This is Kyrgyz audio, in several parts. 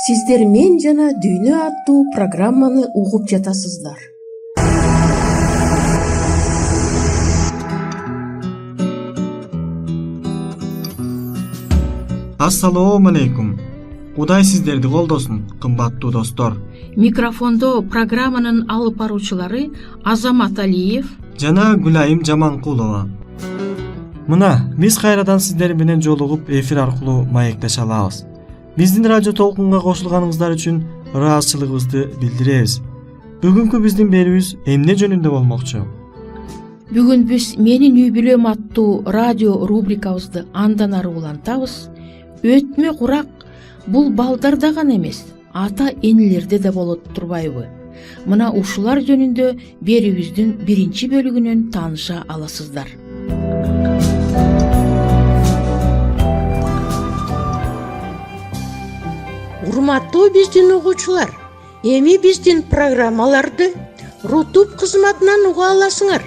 Сиздер «Мен жана дүйнө» аттуу программаны угуп жатасыздар. Ассалому алейкум. Кудай сиздерди колдосун, кымбаттуу достор. Микрофондо программанын алып баруучулары Азамат Алиев жана Гүлайым Жаманкулова. Мына, биз кайрадан сиздер менен жолугуп эфир аркылуу маектеше алабыз. Биздин радио толкунга кошулганыңыздар үчүн ыраазычылыгыбызды билдиребиз. Бүгүнкү биздин берүүбүз эмне жөнүндө болмокчу? Бүгүн биз «Менин үй бүлөм» аттуу радио рубрикабызды андан ары улантабыз. Өтмө курак бул балдарда гана эмес, ата энелерде да болот турбайбы? Мына ушулар жөнүндө берүүбүздүн биринчи бөлүгүнөн тааныша аласыздар. Урматтуу биздин угуучулар, эми биздин программаларды Рутуб кызматынан уга аласыңар.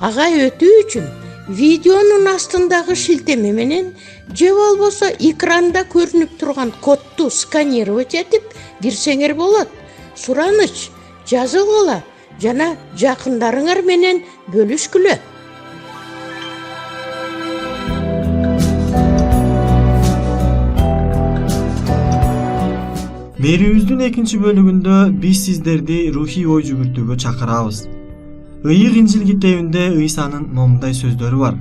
Ага өтүү үчүн видеонун астындагы шилтеме менен же болбосо экранда көрүнүп турган кодду сканировать этип кирсеңер болот. Сураныч жазгыла жана жакындарыңар менен бөлүшкүлө. Берүүбүздүн экинчи бөлүгүндө биз сиздерди рухий ой жүгүртүүгө чакырабыз. Ыйык Инжил китебинде Ыйсанын момундай сөздөрү бар.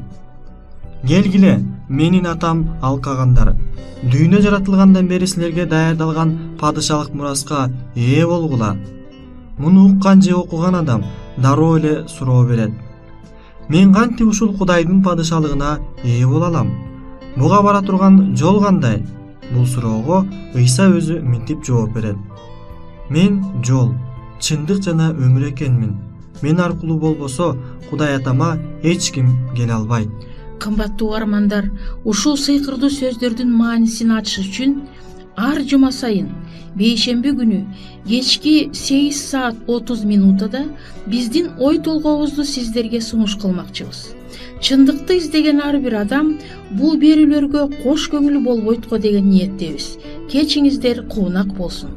Келгиле, менин атам алкагандар. Дүйнө жаратылгандан бери силерге даярдалган падышалык мураска ээ болгула. Муну уккан же окуган адам дароо эле суроо берет. Мен кантип ушул Кудайдын падышалыгына ээ боло алам? Буга бара турган жол кандай? Бул суроого Ыйса өзү мынтип жооп берет. Мен жол, чындык жана өмүр экенмин. Мен аркылуу болбосо Кудай атама эч ким келе албайт. Кымбаттуу армандар, ушул сыйкырдуу сөздөрдүн маанисин ачыш үчүн ар жума сайын бейшемби күнү кечки 8 саат 30 минутада биздин ой толгообузду сиздерге сунуш кылмакчыбыз. Чындыкты издеген ар бир адам бул берүүлөргө кош көңүл болбойт го деген ниеттебиз. Кечиңиздер куунак болсун.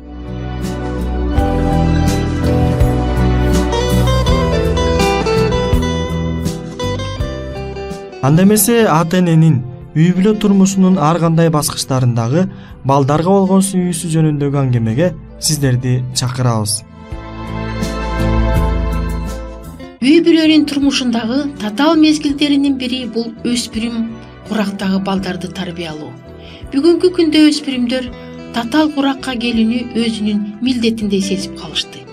Анда эмесе ата эненин үй бүлө турмушунун ар кандай баскычтарындагы балдарга болгон сүйүүсү жөнүндөгү аңгемеге сиздерди чакырабыз. Үй бүлөнүн турмушундагы татаал мезгилдеринин бири бул өспүрүм курактагы балдарды тарбиялоо. Бүгүнкү күндө өспүрүмдөр татаал куракка келүүнү өзүнүн милдетиндей сезип калышты.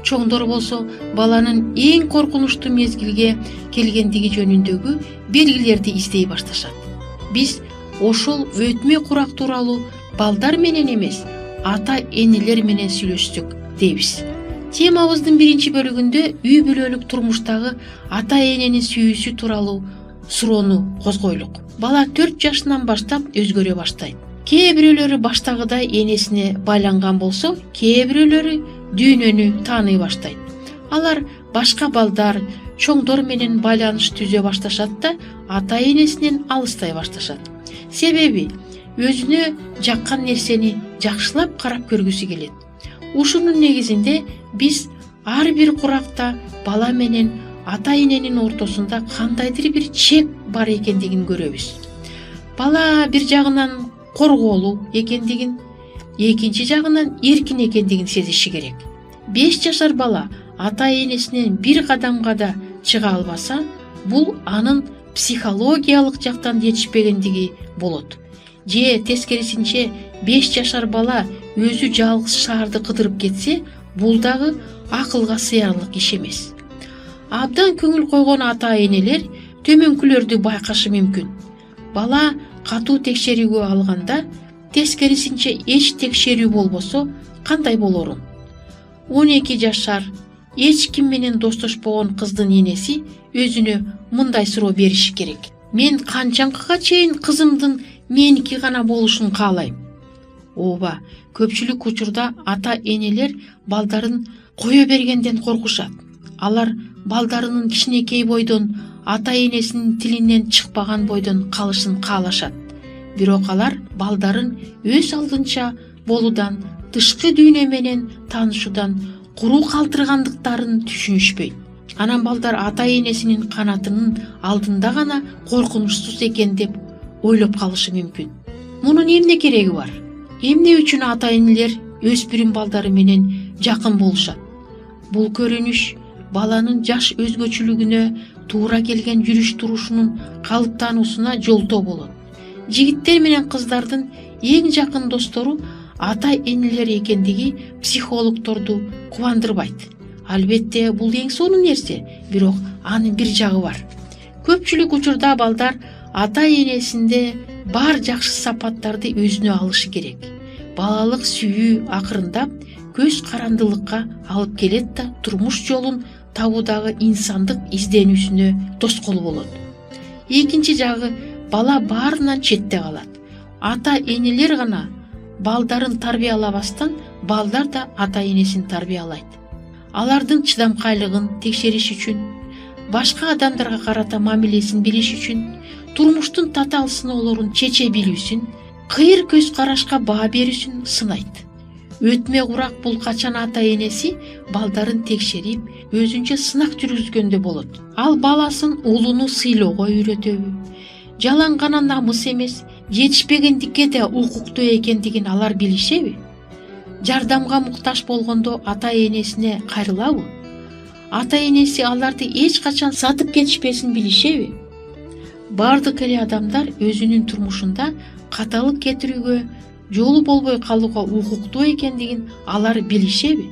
Чоңдор болсо баланын эң коркунучтуу мезгилге келгендиги жөнүндөгү белгилерди издей башташат. Биз ошол өтмө курак тууралуу балдар менен эмес, ата энелер менен сүйлөшсөк дейбиз. Темабыздын биринчи бөлүгүндө үй бүлөлүк турмуштагы ата эненин сүйүүсү тууралуу суроону козгойлук. Бала 4 жашынан баштап өзгөрө баштайт. Кээ бирөөлөрү баштагыдай энесине байланган болсо, кээ бирөөлөрү дүйнөнү тааный баштайт. Алар башка балдар, чоңдор менен байланыш түзө башташат да ата энесинен алыстай башташат. Себеби өзүнө жаккан нерсени жакшылап карап көргүсү келет. Ушунун негизинде биз ар бир куракта бала менен ата эненин ортосунда кандайдыр бир чек бар экендигин көрөбүз. Бала бир жагынан коргоолуу экендигин, экинчи жагынан эркин экендигин сезиши керек. 5 жашар бала ата энесинен бир кадамга да чыга албаса, бул анын психологиялык жактан жетишпегендиги болот. Же тескерисинче 5 жашар бала өзү жалгыз шаарды кыдырып кетсе, бул дагы акылга сыярлык иш эмес. Абдан көңүл койгон ата энелер төмөнкүлөрдү байкашы мүмкүн. Бала катуу текшерүүгө алганда, тескерисинче эч текшерүү болбосо кандай болорун? 12 жашар эч ким менен достошпогон кыздын энеси өзүнө мындай суроо бериши керек. Мен канчанкыга чейин кызымдын меники гана болушун каалайм? Ооба, көпчүлүк учурда ата энелер балдарын кое бергенден коркушат. Алар балдарынын кичинекей бойдон ата энесинин тилинен чыкпаган бойдон калышын каалашат. Бирок алар балдарын өз алдынча болуудан тышкы дүйнө менен таанышуудан куру калтыргандыктарын түшүнүшпөйт. Анан балдар ата энесинин канатынын алдында гана коркунучсуз экен деп ойлоп калышы мүмкүн. Мунун эмне кереги бар? Эмне үчүн ата энелер өспүрүм балдары менен жакын болушат? Бул көрүнүш баланын жаш өзгөчөлүгүнө, туура келген жүрүш турушунун калыптануусуна жолтоо болот. Жигиттер менен кыздардын эң жакын достору ата энелер экендиги психологторду кубандырбайт. Албетте бул эң сонун нерсе, бирок анын бир жагы бар. Көпчүлүк учурда балдар ата энесинде бар жакшы сапаттарды өзүнө алышы керек. Балалык сүйүү акырындап көз карандылыкка алып келет да турмуш жолун табуудагы инсандык изденүүсүнө тоскоол болот. Экинчи жагы, бала баарынан четте калат. Ата энелер гана балдарын тарбиялабастан, балдар да ата энесин тарбиялайт. Алардын чыдамкайлыгын текшериш үчүн, башка адамдарга карата мамилесин билиш үчүн, турмуштун татаал сыноолорун чече билүүсүн, кыйыр көз карашка баа берүүсүн сынайт. Өтмө курак бул качан ата энеси балдарын текшерип, өзүнчө сынак жүргүзгөндө болот. Ал баласын улууну сыйлоого үйрөтөбү? Жалаң гана намыс эмес, жетишпегендикке да укуктуу экендигин алар билишеби? Жардамга муктаж болгондо ата энесине кайрылабы? Ата энеси аларды эч качан сатып кетишпесин билишеби? Бардык эле адамдар өзүнүн турмушунда каталык кетирүүгө, жолу болбой калууга укуктуу экендигин алар билишеби?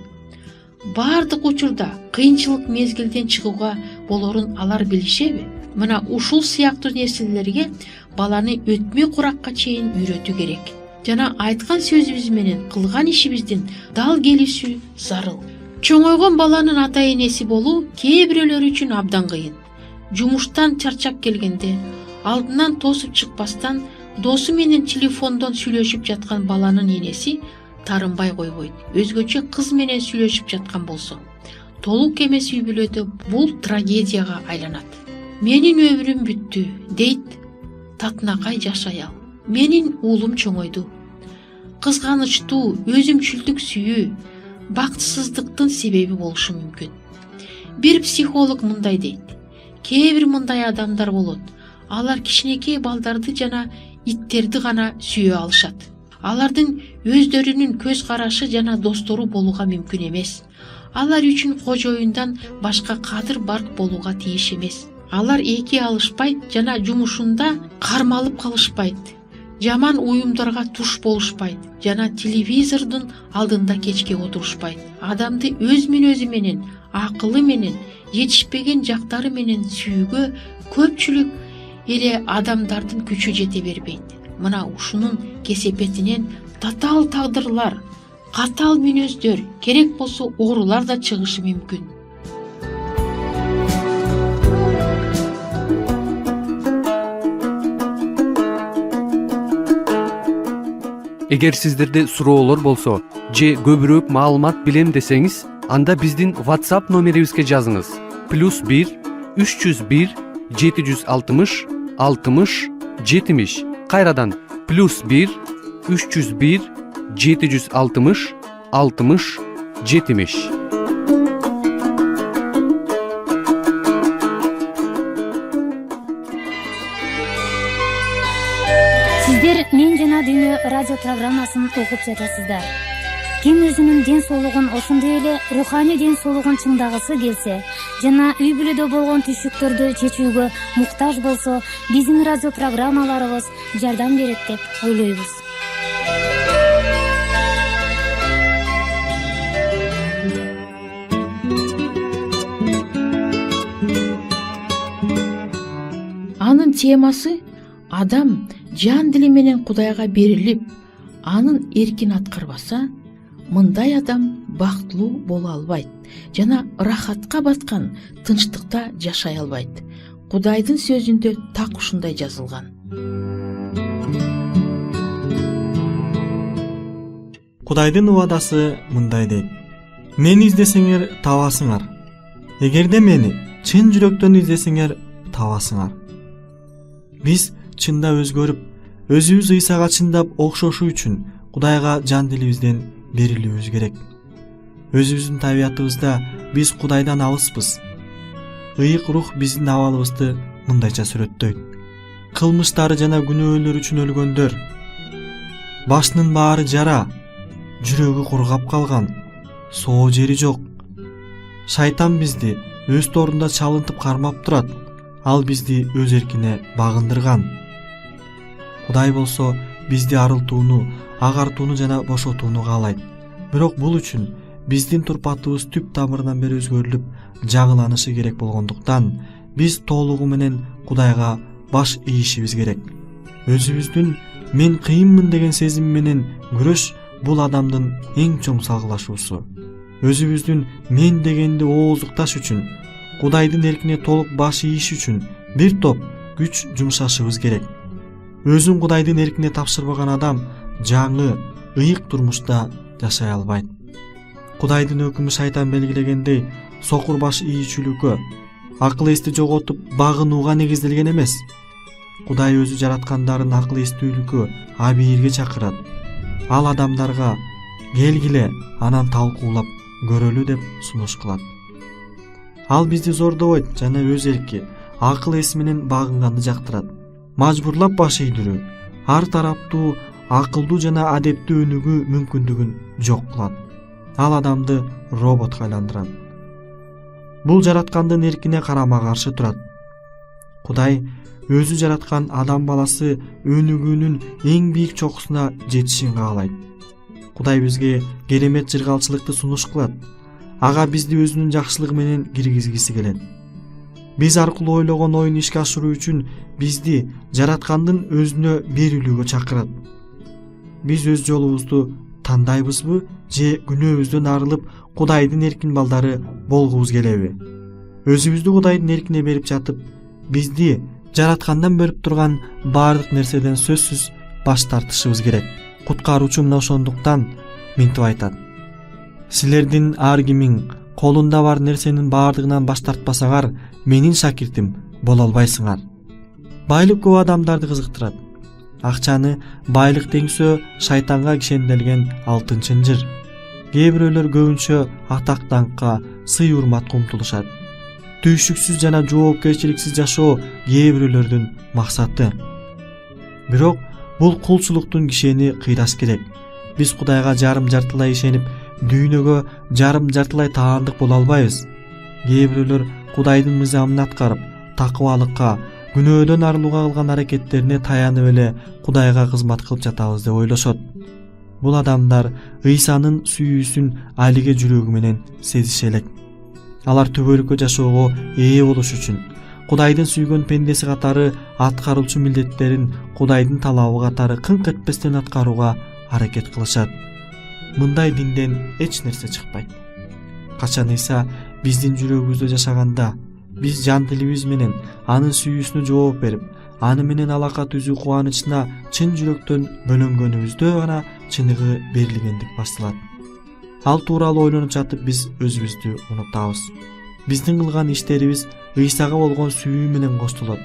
Бардык учурда кыйынчылык мезгилден чыгууга болорун алар билишеби? Мына ушул сыяктуу нерселерге баланы өтмө куракка чейин үйрөтүү керек. Жана айткан сөзүбүз менен кылган ишибиздин дал келишүү зарыл. Чоңойгон баланын ата энеси болуу кээ бирөөлөр үчүн абдан кыйын. Жумуштан чарчап келгенде, алдынан тосуп чыкпастан досу менен телефондон сүйлөшүп жаткан баланын энеси тарынбай койбойт. Өзгөчө кыз менен сүйлөшүп жаткан болсо, толук эмес үй бүлөдө бул трагедияга айланат. Менин өмүрүм бүттү, дейт татынакай жашай ал. Менин уулум чоңойду. Кызганычтуу, өзүмчүлдүк сүйүү бактысыздыктын себеби болушу мүмкүн. Бир психолог мындай дейт: кээ бир мындай адамдар болот. Алар кичинекей балдарды жана иттерди гана сүйө алышат. Алардын өздөрүнүн көз карашы жана достору болууга мүмкүн эмес. Алар үчүн кожоюндан башка кадыр барк болууга тийиш эмес. Алар эки алышпайт жана жумушунда кармалып калышпайт. Жаман уюмдарга туш болушпайт жана телевизордун алдында кечке отурушпайт. Адамды өз мүнөзү менен, акылы менен, жетишпеген жактары менен сүйүүгө көпчүлүк эле адамдардын күчү жете бербейт. Мына ушунун кесепетинен татаал тагдырлар, катаал мүнөздөр, керек болсо оорулар да чыгышы мүмкүн. Эгер сиздерде суроолор болсо же көбүрөөк маалымат билем десеңиз, анда биздин WhatsApp номерибизге жазыңыз. +1 301 760 60 70. Кайрадан +1 301 760 60 70. Сиздер Мен жана Дүйнө радио программасын угуп жатасыздар. Ким өзүнүн ден соолугун, ошондой эле руханий ден соолугун чыңдагысы келсе жана үй бүлөдө болгон түйшүктөрдү чечүүгө муктаж болсо, биздин радио программаларыбыз жардам берет деп ойлойбуз. Анын темасы адам жан дили менен Кудайга берилип, анын эркин аткарбаса, мындай адам бактылуу боло албайт жана рахатка баткан тынчтыкта жашай албайт. Кудайдын сөзүндө так ушундай жазылган. Кудайдын убадасы мындай дейт: мени издесеңер табасыңар. Эгерде мени чын жүрөктөн издесеңер табасыңар. Биз чында өзгөрүп, өзүбүз Ыйсага чындап окшошуу үчүн Кудайга жан дилибизден берилүүбүз керек. Өзүбүздүн табиятыбызда биз Кудайдан алыспыз. Ыйык рух биздин абалыбызды мындайча сүрөттөйт. Кылмыштары жана күнөөлөр үчүн өлгөндөр, башынын баары жара, жүрөгү кургап калган, соо жери жок. Шайтан бизди өз торунда чалынтып кармап турат. Ал бизди өз эркине багындырган. Кудай болсо бизди арылтууну, агартууну жана бошотууну каалайт. Бирок бул үчүн биздин турпатыбыз түп тамырынан бери өзгөрүлүп, жаңыланышы керек болгондуктан, биз толугу менен Кудайга баш ийишибиз керек. Өзүбүздүн мен кыйынмын деген сезим менен күрөш бул адамдын эң чоң салгылашуусу. Өзүбүздүн мен дегенди ооздукташ үчүн, Кудайдын эркине толук баш ийиш үчүн бир топ күч жумшашыбыз керек. Өзүн Кудайдын эркине тапшырбаган адам жаңы, ыйык турмушта жашай албайт. Кудайдын өкүмү шайтан белгилегендей сокур баш ийүүчүлүккө, акыл эсти жоготуп багынууга негизделген эмес. Кудай өзү жараткандарын акыл эстүүлүккө, абийирге чакырат. Ал адамдарга келгиле, анан талкуулап көрөлү деп сунуш кылат. Ал бизди зордобойт жана өз эрки, акыл эси менен багынганды жактырат. Мажбурлап баш ийдирүү, ар тараптуу, акылдуу жана адептүү өнүгүү мүмкүндүгүн жок кылат. Ал адамды роботко айландырат. Бул жараткандын эркине карама каршы турат. Кудай өзү жараткан адам баласы өнүгүүнүн эң бийик чокусуна жетишин каалайт. Кудай бизге керемет жыргалчылыкты сунуш кылат. Ага бизди өзүнүн жакшылыгы менен киргизгиси келет. Биз аркылуу ойлогон оюн ишке ашыруу үчүн бизди жараткандын өзүнө берилүүгө чакырат. Биз өз жолубузду тандайбызбы же күнөөбүздөн арылып Кудайдын эркин балдары болгубуз келеби? Өзүбүздү Кудайдын эркине берип жатып, бизди жараткандан бөлүп турган баардык нерседен сөзсүз баш тартышыбыз керек. Куткаруучу мына ошондуктан мынтип айтат: силердин ар кимиң колунда бар нерсенин баардыгынан баш тартпасаңар, менин шакиртим боло албайсыңар. Байлык көп адамдарды кызыктырат. Акчаны байлык теңсө шайтанга кишенделген алтын чынжыр. Кээ бирөөлөр көбүнчө атак даңкка, сый урматка умтулушат. Түйшүксүз жана жоопкерчиликсиз жашоо кээ бирөөлөрдүн максаты. Бирок бул кулчулуктун кишени кыйдаш керек. Биз Кудайга жарым жартылай ишенип, дүйнөгө жарым жартылай таандык боло албайбыз. Кээ бирөөлөр Кудайдын мыйзамын аткарып, такыбалыкка, күнөөдөн арылууга кылган аракеттерине таянып эле Кудайга кызмат кылып жатабыз деп ойлошот. Бул адамдар Ыйсанын сүйүүсүн алиге жүрөгү менен сезише элек. Алар түбөлүккө жашоого ээ болуш үчүн Кудайдын сүйгөн пендеси катары аткаруучу милдеттерин Кудайдын талабы катары кыңк этпестен аткарууга аракет кылышат. Мындай динден эч нерсе чыкпайт. Качан Ыйса биздин жүрөгүбүздө жашаганда, биз жан дилибиз менен анын сүйүүсүнө жооп берип, аны менен алака түзүү кубанычына чын жүрөктөн бөлөнгөнүбүздө гана чыныгы берилгендик башталат. Ал тууралуу ойлонуп жатып биз өзүбүздү унутабыз. Биздин кылган иштерибиз Ыйсага болгон сүйүү менен коштолот.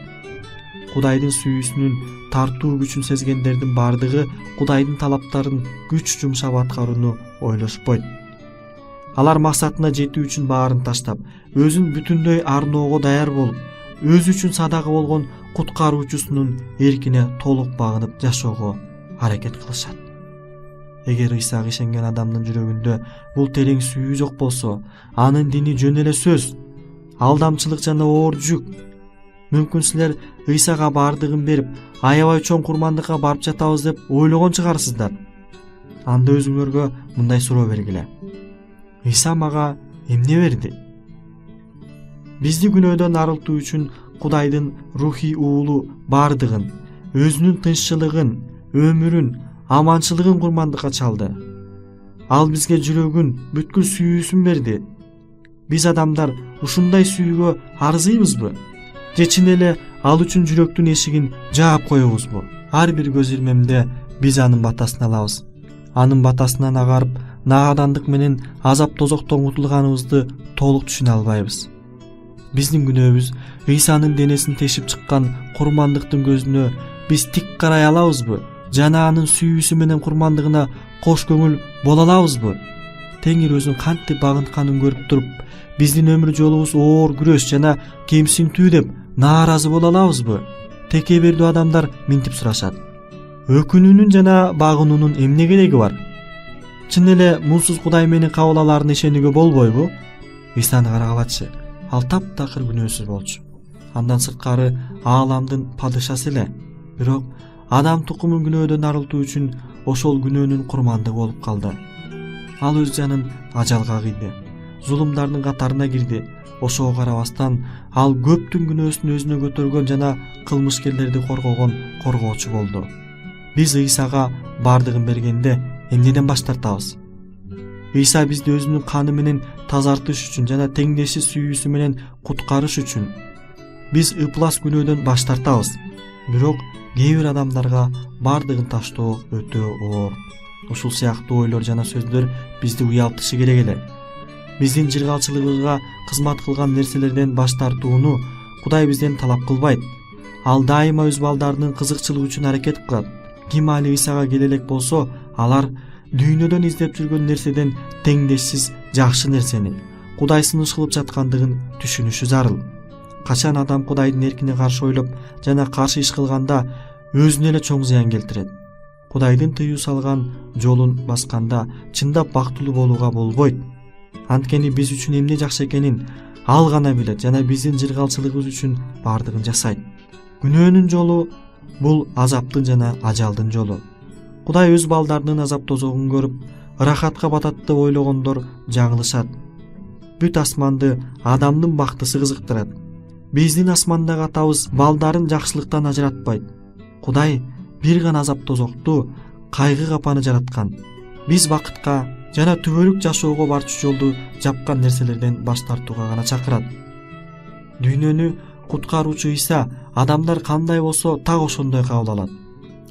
Кудайдын сүйүүсүнүн тартуу күчүн сезгендердин бардыгы Кудайдын талаптарын күч жумшап аткарууну ойлошпойт. Алар максатына жетүү үчүн баарын таштап, өзүн бүтүндөй арноого даяр болуп, өзү үчүн садага болгон куткаруучусунун эркине толук багынып жашоого аракет кылышат. Эгер Ыйсага ишенген адамдын жүрөгүндө бул терең сүйүү жок болсо, анын дини жөн эле сөз, алдамчылык жана оор жүк. Мүмкүн силер Ыйсага баардыгын берип, аябай чоң курмандыкка барып жатабыз деп ойлогон чыгарсыздар. Анда өзүңөргө мындай суроо бергиле: Ыйса мага эмне берди? Бизди күнөөдөн арылтуу үчүн Кудайдын рухий уулу баардыгын, өзүнүн тынччылыгын, өмүрүн, аманчылыгын курмандыкка чалды. Ал бизге жүрөгүн, бүткүл сүйүүсүн берди. Биз адамдар ушундай сүйүүгө арзыйбызбы? Же чын эле ал үчүн жүрөктүн эшигин жаап коебузбу? Ар бир көз ирмемде биз анын батасын алабыз. Анын батасынан агарып, наадандык менен азап тозоктон кутулганыбызды толук түшүнө албайбыз. Биздин күнөөбүз Ыйсанын денесин тешип чыккан курмандыктын көзүнө биз тик карай алабызбы? Жана анын сүйүүсү менен курмандыгына кош көңүл боло алабызбы? Теңир өзүн кантип багынтканын көрүп туруп, биздин өмүр жолубуз оор күрөш жана кемсинтүү деп нааразы боло алабызбы? Текебердүү адамдар минтип сурашат. Өкүнүүнүн жана багынуунун эмне кереги бар? Чын эле мунсуз Кудай менин кабыл аларына ишенүүгө болбойбу? Исаны карагалачы. Ал таптакыр күнөөсүз болчу. Андан сырткары ааламдын падышасы эле. Бирок адам тукумун күнөөдөн арылтуу үчүн ошол күнөөнүн курмандыгы болуп калды. Ал өз жанын ажалга кыйды. Зулумдардын катарына кирди. Ошого карабастан ал көптүн күнөөсүн өзүнө көтөргөн жана кылмышкерлерди коргогон коргоочу болду. Биз Ыйсага бардыгын бергенде эмнеден баш тартабыз? Ыйса бизди өзүнүн каны менен тазартыш үчүн жана теңдешсиз сүйүүсү менен куткарыш үчүн биз ыплас күнөөдөн баш тартабыз. Бирок кээ бир адамдарга бардыгын таштоо өтө оор. Ушул сыяктуу ойлор жана сөздөр бизди уялтышы керек эле. Биздин жыргалчылыгыбызга кызмат кылган нерселерден баш тартууну Кудай бизден талап кылбайт. Ал дайыма өз балдарынын кызыкчылыгы үчүн аракет кылат. Ким али Ыйсага келе элек болсо, алар дүйнөдөн издеп жүргөн нерседен теңдешсиз жакшы нерсени, Кудай сунуш кылып жаткандыгын түшүнүшү зарыл. Качан адам Кудайдын эркине каршы ойлоп жана каршы иш кылганда өзүнө эле чоң зыян келтирет. Кудайдын тыюу салган жолун басканда чындап бактылуу болууга болбойт. Анткени биз үчүн эмне жакшы экенин ал гана билет жана биздин жыргалчылыгыбыз үчүн бардыгын жасайт. Күнөөнүн жолу бул азаптын жана ажалдын жолу. Кудай өз балдарынын азап тозогун көрүп, ырахатка батат деп ойлогондор жаңылышат. Бүт асманды адамдын бактысы кызыктырат. Биздин асмандагы атабыз балдарын жакшылыктан ажыратпайт. Кудай бир гана азап тозокту, кайгы капаны жараткан. Биз бакытка жана түбөлүк жашоого барчу жолду жапкан нерселерден баш тартууга гана чакырат. Дүйнөнү куткаруучу Ыйса адамдар кандай болсо так ошондой кабыл алат.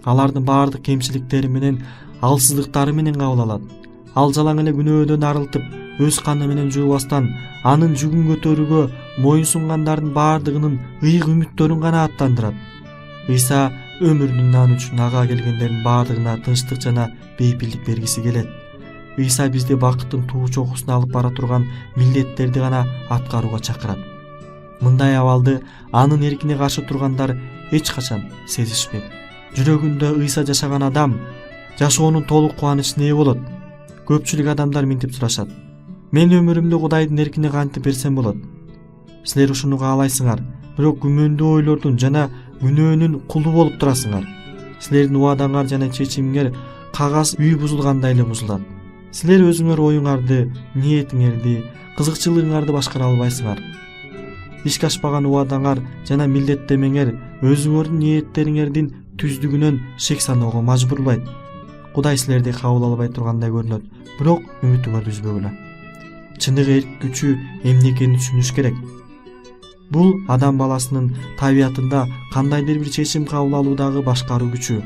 Алардын баардык кемчиликтери менен, алсыздыктары менен кабыл алат. Ал жалаң эле күнөөдөн арылтып, өз каны менен жуубастан, анын жүгүн көтөрүүгө моюн сунгандардын баардыгынын ыйык үмүттөрүн канааттандырат. Ыйса өмүрүнүн наны үчүн ага келгендердин баардыгына тынчтык жана бейпилдик бергиси келет. Ыйса бизди бакыттын туу чокусуна алып бара турган милдеттерди гана аткарууга чакырат. Мындай абалды анын эркине каршы тургандар эч качан сезишпейт. Жүрөгүндө Ыйса жашаган адам жашоонун толук кубанычына ээ болот. Көпчүлүк адамдар минтип сурашат. Мен өмүрүмдү Кудайдын эркине кантип берсем болот? Силер ушуну каалайсыңар, бирок күмөндүү ойлордун жана күнөөнүн кулу болуп турасыңар. Силердин убадаңар жана чечимиңер кагаз үй бузулгандай эле бузулат. Силер өзүңөр оюңарды, ниетиңерди, кызыкчылыгыңарды башкара албайсыңар. Ишке ашпаган убадаңар жана милдеттемеңер өзүңөрдүн ниеттериңердин түздүгүнөн шек саноого мажбурлайт. Кудай силерди кабыл албай тургандай көрүнөт, бирок үмүтүңөрдү үзбөгүлө. Чындыгы эрк күчү эмне экенин түшүнүш керек. Бул адам баласынын табиятында кандайдыр бир чечим кабыл алуудагы башкаруу күчү.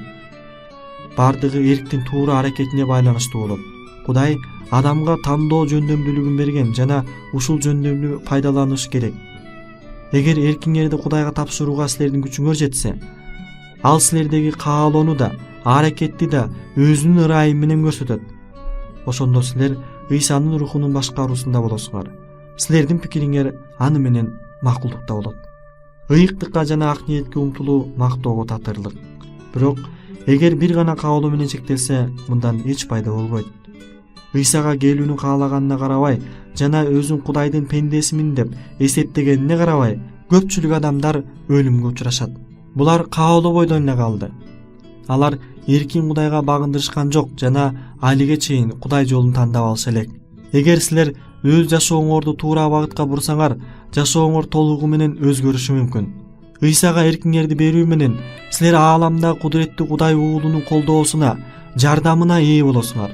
Бардыгы эрктин туура аракетине байланыштуу болот. Кудай адамга тандоо жөндөмдүүлүгүн берген жана ушул жөндөмдү пайдаланыш керек. Эгер эркиңерди Кудайга тапшырууга силердин күчүңөр жетсе, ал силердеги каалоону да, аракетти да өзүнүн ырайы менен көрсөтөт. Ошондо силер Ыйсанын рухунун башкаруусунда болосуңар. Силердин пикириңер аны менен макулдукта болот. Ыйыктыкка жана ак ниетке умтулуу мактоого татырлык. Бирок эгер бир гана каалоо менен чектелсе, мындан эч пайда болбойт. Ыйсага келүүнү каалаганына карабай жана өзүн Кудайдын пендесимин деп эсептегенине карабай, көпчүлүк адамдар өлүмгө учурашат. Булар каалоо эле калды. Алар эркин Кудайга багындырышкан жок жана алиге чейин Кудай жолун тандап алышы элек. Эгер силер өз жашооңорду туура багытка бурсаңар, жашооңор толугу менен өзгөрүшү мүмкүн. Ыйсага эркиңерди берүү менен силер ааламда кудуреттүү Кудай уулунун колдоосуна, жардамына ээ болосуңар.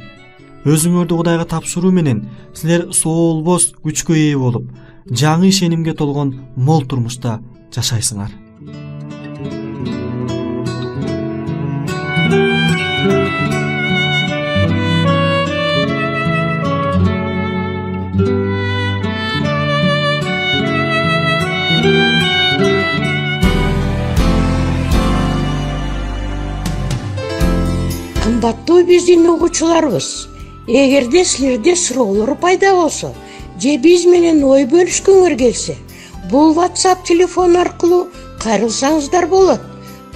Өзүңөрдү Кудайга тапшыруу менен силер соолбос күчкө ээ болуп, жаңы ишенимге толгон мол турмушта жашайсыңар. Кымбаттуу биздин угуучуларыбыз, эгерде силерде суроолор пайда болсо же биз менен ой бөлүшкүңөр келсе, бул WhatsApp телефон аркылуу кайрылсаңыздар болот.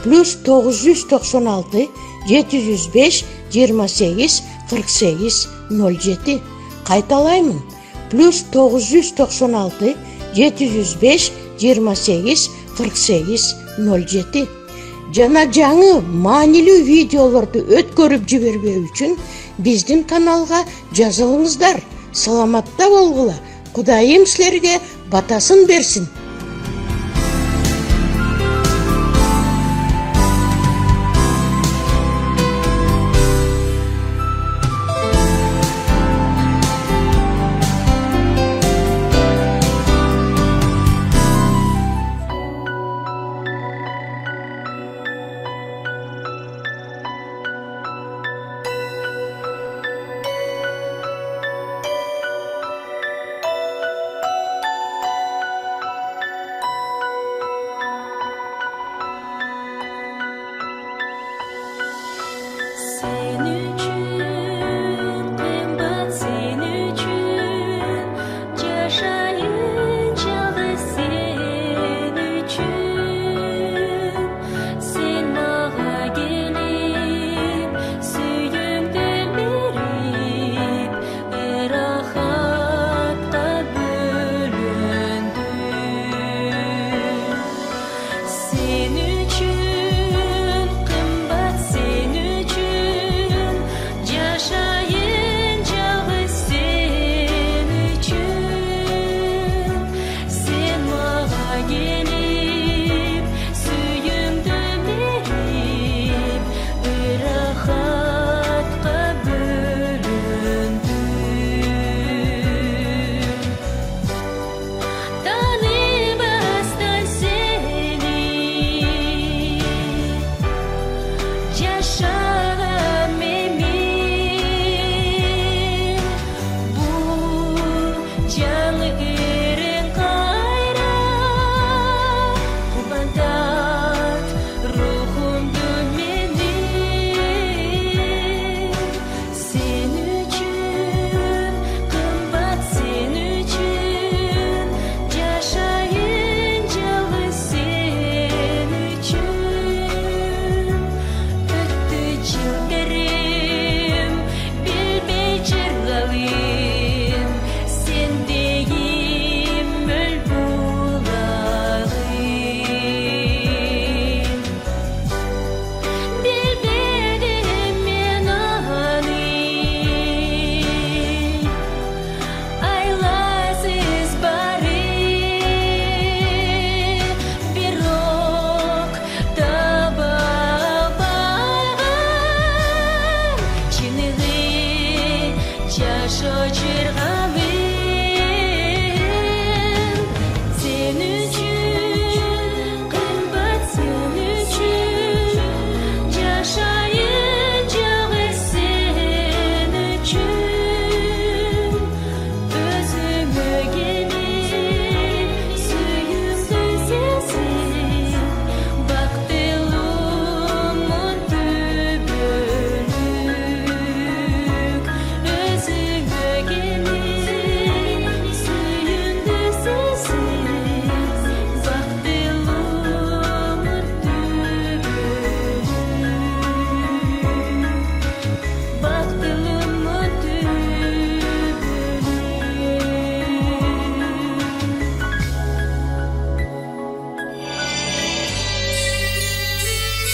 +996 705 28 48 07. Кайталаймын. +996 705 28 48 07. Жана жаңы маанилүү видеолорду өткөрүп жибербөө үчүн биздин каналга жазылыңыздар. Саламатта болгула. Кудайым силерге батасын берсин.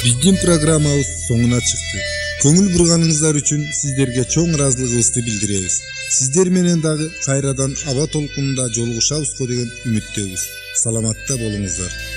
Биздин программабыз соңуна чыкты. Көңүл бурганыңыздар үчүн сиздерге чоң ыраазылыгыбызды билдиребиз. Сиздер менен дагы кайрадан аба толкунунда жолугушабызго деген үмүттөбүз. Саламатта болуңуздар.